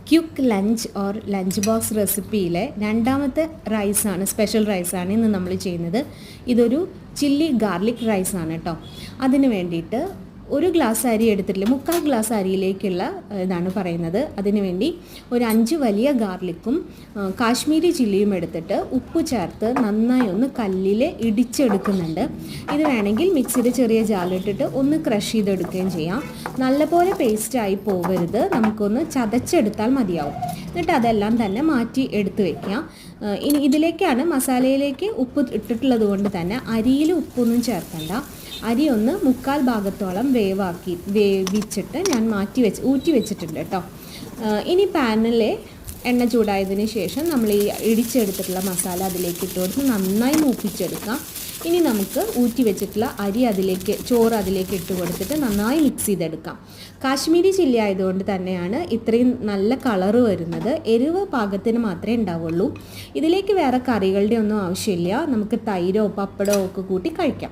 Quick lunch or lunch box റെസിപ്പിയിലെ രണ്ടാമത്തെ റൈസാണ്, സ്പെഷ്യൽ റൈസാണ് ഇന്ന് നമ്മൾ ചെയ്യുന്നത്. ഇതൊരു ചില്ലി ഗാർലിക് റൈസാണ് കേട്ടോ. അതിന് വേണ്ടിയിട്ട് ഒരു ഗ്ലാസ് അരി എടുത്തിട്ടില്ല, 3/4 ഗ്ലാസ് അരിയിലേക്കുള്ള ഇതാണ് പറയുന്നത്. അതിനുവേണ്ടി ഒരു 5 വലിയ ഗാർലിക്കും കാശ്മീരി ചില്ലിയും എടുത്തിട്ട് ഉപ്പ് ചേർത്ത് നന്നായി ഒന്ന് കല്ലിൽ ഇടിച്ചെടുക്കുന്നുണ്ട്. ഇത് വേണമെങ്കിൽ മിക്സിയുടെ ചെറിയ ജാറിലിട്ടിട്ട് ഒന്ന് ക്രഷ് ചെയ്തെടുക്കുകയും ചെയ്യാം. നല്ലപോലെ പേസ്റ്റായി പോവരുത്, നമുക്കൊന്ന് ചതച്ചെടുത്താൽ മതിയാവും. എന്നിട്ട് അതെല്ലാം തന്നെ മാറ്റി എടുത്ത് വയ്ക്കുക. ഇനി ഇതിലേക്കാണ്, മസാലയിലേക്ക് ഉപ്പ് ഇട്ടിട്ടുള്ളത് കൊണ്ട് തന്നെ അരിയിൽ ഉപ്പൊന്നും ചേർക്കണ്ട. അരി ഒന്ന് 3/4 ഭാഗത്തോളം വേവിച്ചിട്ട് ഞാൻ ഊറ്റി വെച്ചിട്ടുണ്ട് കേട്ടോ. ഇനി പാനിലെ എണ്ണ ചൂടായതിന് ശേഷം നമ്മൾ ഈ ഇടിച്ചെടുത്തിട്ടുള്ള മസാല അതിലേക്ക് ഇട്ട് കൊടുത്ത് നന്നായി മൂപ്പിച്ചെടുക്കാം. ഇനി നമുക്ക് ഊറ്റി വെച്ചിട്ടുള്ള ചോറ് അതിലേക്ക് ഇട്ട് കൊടുത്തിട്ട് നന്നായി മിക്സ് ചെയ്തെടുക്കാം. കാശ്മീരി ചില്ലി ആയതുകൊണ്ട് തന്നെയാണ് ഇത്രയും നല്ല കളറ് വരുന്നത്. എരിവ് പാകത്തിന് മാത്രമേ ഉണ്ടാവുള്ളൂ. ഇതിലേക്ക് വേറെ കറികളുടെ ഒന്നും ആവശ്യമില്ല. നമുക്ക് തൈരോ പപ്പടമോ ഒക്കെ കൂട്ടി കഴിക്കാം.